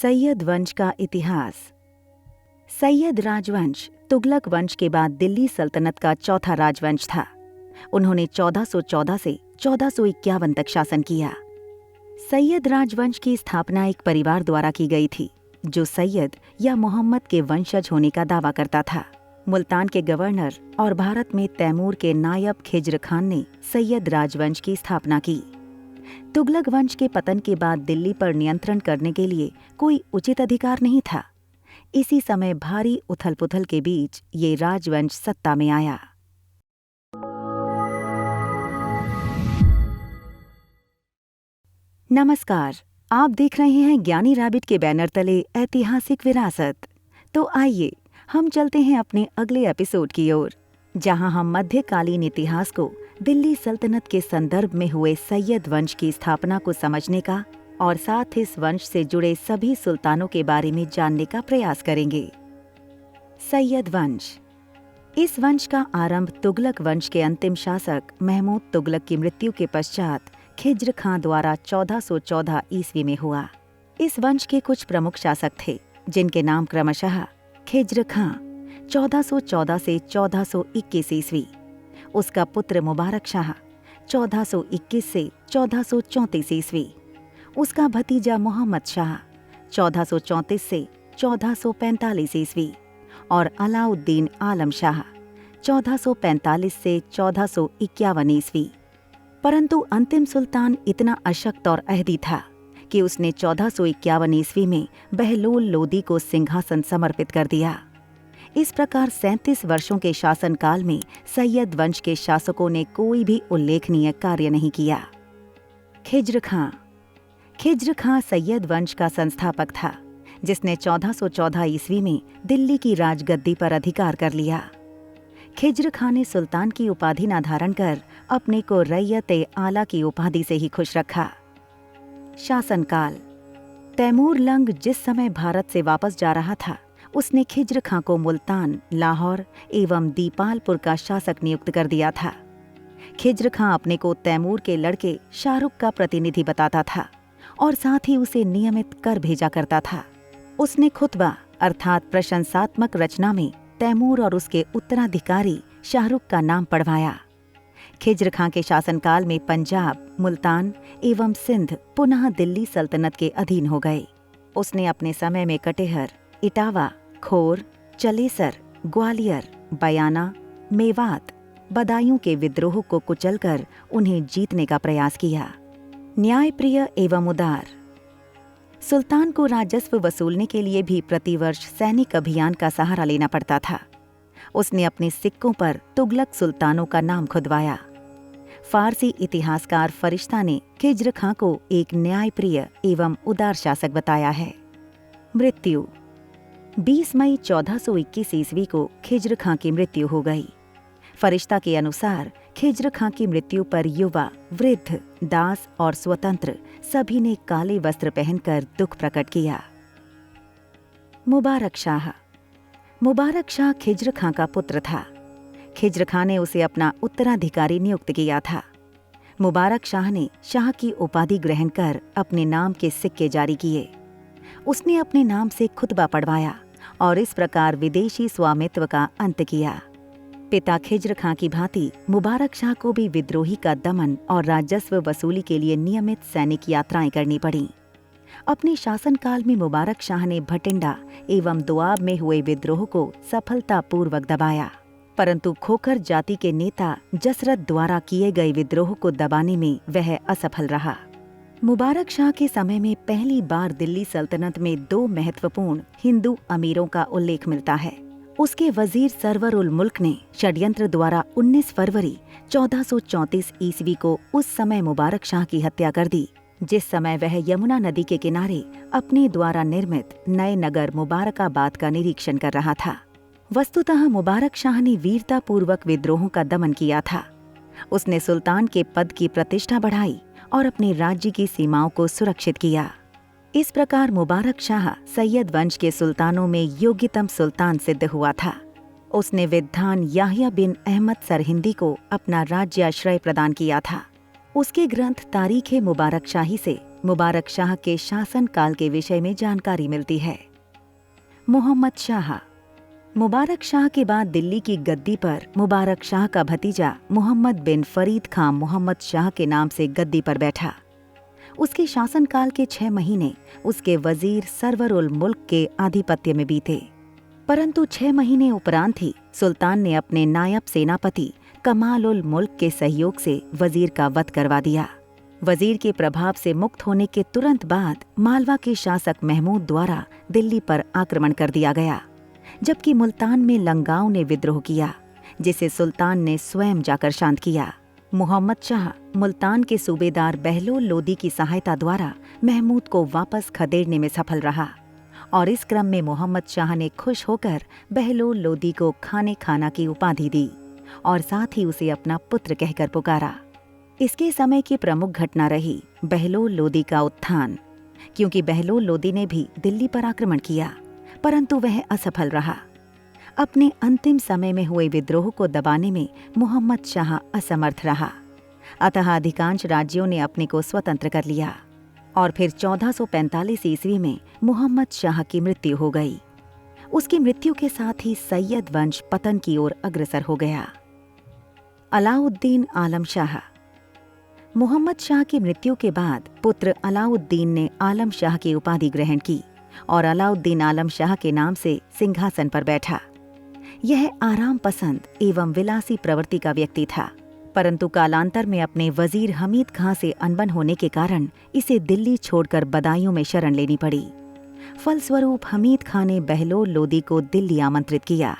सैयद वंश का इतिहास। सैयद राजवंश तुगलक वंश के बाद दिल्ली सल्तनत का चौथा राजवंश था। उन्होंने 1414 से 1451 तक शासन किया। सैयद राजवंश की स्थापना एक परिवार द्वारा की गई थी जो सैयद या मोहम्मद के वंशज होने का दावा करता था। मुल्तान के गवर्नर और भारत में तैमूर के नायब खिज्र खान ने सैयद राजवंश की स्थापना की। तुगलक वंश के पतन के बाद दिल्ली पर नियंत्रण करने के लिए कोई उचित अधिकार नहीं था। इसी समय भारी उथल-पुथल के बीच ये राजवंश सत्ता में आया। नमस्कार, आप देख रहे हैं ज्ञानी रैबिट के बैनर तले ऐतिहासिक विरासत। तो आइए हम चलते हैं अपने अगले एपिसोड की ओर, जहां हम मध्यकालीन इतिहास को दिल्ली सल्तनत के संदर्भ में हुए सैयद वंश की स्थापना को समझने का और साथ इस वंश से जुड़े सभी सुल्तानों के बारे में जानने का प्रयास करेंगे। सैयद वंश। इस वंश का आरंभ तुगलक वंश के अंतिम शासक महमूद तुगलक की मृत्यु के पश्चात खिज्र खां द्वारा 1414 ईस्वी में हुआ। इस वंश के कुछ प्रमुख शासक थे जिनके नाम क्रमशः खिज्र खां 1414 से 1421 ईस्वी, उसका पुत्र मुबारक शाह 1421 से 1434 ईस्वी, उसका भतीजा मोहम्मद शाह 1434 से 1445 ईस्वी और अलाउद्दीन आलम शाह 1445 से 1451 ईस्वी। परंतु अंतिम सुल्तान इतना अशक्त और अहदी था कि उसने 1451 ईस्वी में बहलोल लोदी को सिंहासन समर्पित कर दिया। इस प्रकार 37 वर्षों के शासनकाल में सैयद वंश के शासकों ने कोई भी उल्लेखनीय कार्य नहीं किया। खिज्र खां। खिज्र खां सैयद वंश का संस्थापक था जिसने 1414 ईस्वी में दिल्ली की राजगद्दी पर अधिकार कर लिया। खिज्र खां ने सुल्तान की उपाधि न धारण कर अपने को रैयत-ए-आला की उपाधि से ही खुश रखा। शासनकाल। तैमूर लंग जिस समय भारत से वापस जा रहा था, उसने खिज्र खां को मुल्तान, लाहौर एवं दीपालपुर का शासक नियुक्त कर दिया था। खिज्र खां अपने को तैमूर के लड़के शाहरुख का प्रतिनिधि बताता था और साथ ही उसे नियमित कर भेजा करता था। उसने खुतबा अर्थात प्रशंसात्मक रचना में तैमूर और उसके उत्तराधिकारी शाहरुख का नाम पढ़वाया। खिज्र खां के शासनकाल में पंजाब, मुल्तान एवं सिंध पुनः दिल्ली सल्तनत के अधीन हो गए। उसने अपने समय में कटेहर, इटावा, खोर, चलेसर, ग्वालियर, बयाना, मेवात, बदायूं के विद्रोह को कुचलकर उन्हें जीतने का प्रयास किया। न्यायप्रिय एवं उदार। सुल्तान को राजस्व वसूलने के लिए भी प्रतिवर्ष सैनिक अभियान का सहारा लेना पड़ता था। उसने अपने सिक्कों पर तुगलक सुल्तानों का नाम खुदवाया। फारसी इतिहासकार फरिश्ता ने खिज्र खां को एक न्यायप्रिय एवं उदार शासक बताया है। मृत्यु। 20 मई 1421 ईस्वी को खिज्र खां की मृत्यु हो गई। फरिश्ता के अनुसार खिज्र खां की मृत्यु पर युवा, वृद्ध, दास और स्वतंत्र सभी ने काले वस्त्र पहनकर दुख प्रकट किया। मुबारक शाह। मुबारक शाह खिज्र खां का पुत्र था। खिज्र खां ने उसे अपना उत्तराधिकारी नियुक्त किया था। मुबारक शाह ने शाह की उपाधि ग्रहण कर अपने नाम के सिक्के जारी किए। उसने अपने नाम से खुतबा पढ़वाया और इस प्रकार विदेशी स्वामित्व का अंत किया। पिता खिज्र खां की भांति मुबारक शाह को भी विद्रोही का दमन और राजस्व वसूली के लिए नियमित सैनिक यात्राएं करनी पड़ीं। अपने शासनकाल में मुबारक शाह ने भटिंडा एवं दोआब में हुए विद्रोह को सफलतापूर्वक दबाया, परंतु खोखर जाति के नेता जसरत द्वारा किए गए विद्रोह को दबाने में वह असफल रहा। मुबारक शाह के समय में पहली बार दिल्ली सल्तनत में 2 महत्वपूर्ण हिंदू अमीरों का उल्लेख मिलता है। उसके वजीर सरवर उल मुल्क ने षड्यंत्र द्वारा 19 फरवरी 1434 ईस्वी को उस समय मुबारक शाह की हत्या कर दी, जिस समय वह यमुना नदी के किनारे अपने द्वारा निर्मित नए नगर मुबारकाबाद का निरीक्षण कर रहा था। वस्तुतः मुबारक शाह ने वीरतापूर्वक विद्रोहों का दमन किया था। उसने सुल्तान के पद की प्रतिष्ठा बढ़ाई और अपने राज्य की सीमाओं को सुरक्षित किया। इस प्रकार मुबारक शाह सैयद वंश के सुल्तानों में योग्यतम सुल्तान सिद्ध हुआ था। उसने विद्वान याहिया बिन अहमद सरहिंदी को अपना राज्याश्रय प्रदान किया था। उसके ग्रंथ तारीख़-ए-मुबारक शाही से मुबारक शाह के शासनकाल के विषय में जानकारी मिलती है। मोहम्मद शाह। मुबारक शाह के बाद दिल्ली की गद्दी पर मुबारक शाह का भतीजा मोहम्मद बिन फरीद खान मोहम्मद शाह के नाम से गद्दी पर बैठा। उसके शासनकाल के 6 महीने उसके वजीर सरवर उल मुल्क के आधिपत्य में बीते, परंतु 6 महीने उपरांत ही सुल्तान ने अपने नायब सेनापति कमाल उल मुल्क के सहयोग से वजीर का वध करवा दिया। वजीर के प्रभाव से मुक्त होने के तुरंत बाद मालवा के शासक महमूद द्वारा दिल्ली पर आक्रमण कर दिया गया, जबकि मुल्तान में लंगाओं ने विद्रोह किया, जिसे सुल्तान ने स्वयं जाकर शांत किया। मोहम्मद शाह मुल्तान के सूबेदार बहलोल लोदी की सहायता द्वारा महमूद को वापस खदेड़ने में सफल रहा और इस क्रम में मोहम्मद शाह ने खुश होकर बहलोल लोदी को खाने खाना की उपाधि दी और साथ ही उसे अपना पुत्र कहकर पुकारा। इसके समय की प्रमुख घटना रही बहलोल लोदी का उत्थान, क्योंकि बहलोल लोदी ने भी दिल्ली पर आक्रमण किया, परंतु वह असफल रहा। अपने अंतिम समय में हुए विद्रोह को दबाने में मोहम्मद शाह असमर्थ रहा, अतः अधिकांश राज्यों ने अपने को स्वतंत्र कर लिया और फिर 1445 ईस्वी में मोहम्मद शाह की मृत्यु हो गई। उसकी मृत्यु के साथ ही सैयद वंश पतन की ओर अग्रसर हो गया। अलाउद्दीन आलम शाह। मोहम्मद शाह की मृत्यु के बाद पुत्र अलाउद्दीन ने आलम शाह की उपाधि ग्रहण की और अलाउद्दीन आलम शाह के नाम से सिंहासन पर बैठा। यह आराम पसंद एवं विलासी प्रवृत्ति का व्यक्ति था, परंतु कालांतर में अपने वजीर हमीद खां से अनबन होने के कारण इसे दिल्ली छोड़कर बदायूं में शरण लेनी पड़ी। फलस्वरूप हमीद खां ने बहलोल लोदी को दिल्ली आमंत्रित किया।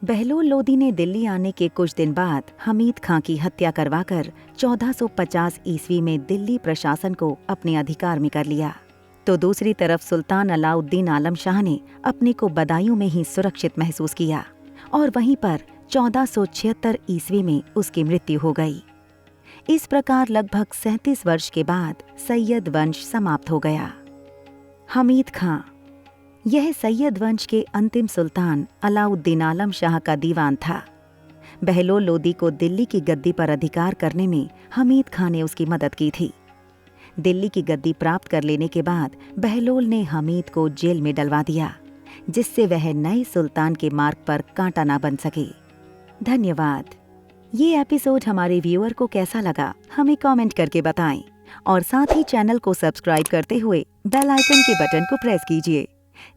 बहलोल लोदी ने दिल्ली आने के कुछ दिन बाद हमीद खां की हत्या करवाकर 1450 ईस्वी में दिल्ली प्रशासन को अपने अधिकार में कर लिया, तो दूसरी तरफ सुल्तान अलाउद्दीन आलम शाह ने अपने को बदायूं में ही सुरक्षित महसूस किया और वहीं पर 1476 ईस्वी में उसकी मृत्यु हो गई। इस प्रकार लगभग 37 वर्ष के बाद सैयद वंश समाप्त हो गया। हमीद खां। यह सैयद वंश के अंतिम सुल्तान अलाउद्दीन आलम शाह का दीवान था। बहलोल लोदी को दिल्ली की गद्दी पर अधिकार करने में हमीद खां ने उसकी मदद की थी। दिल्ली की गद्दी प्राप्त कर लेने के बाद बहलोल ने हमीद को जेल में डलवा दिया, जिससे वह नए सुल्तान के मार्ग पर कांटा ना बन सके। धन्यवाद। ये एपिसोड हमारे व्यूअर को कैसा लगा हमें कमेंट करके बताएं और साथ ही चैनल को सब्सक्राइब करते हुए बेल आइकन के बटन को प्रेस कीजिए,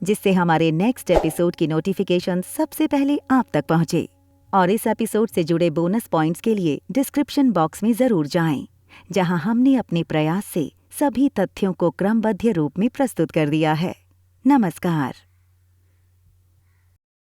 जिससे हमारे नेक्स्ट एपिसोड की नोटिफिकेशन सबसे पहले आप तक पहुंचे। और इस एपिसोड से जुड़े बोनस पॉइंट्स के लिए डिस्क्रिप्शन बॉक्स में जरूर जाएं, जहां हमने अपने प्रयास से सभी तथ्यों को क्रमबद्ध रूप में प्रस्तुत कर दिया है। नमस्कार।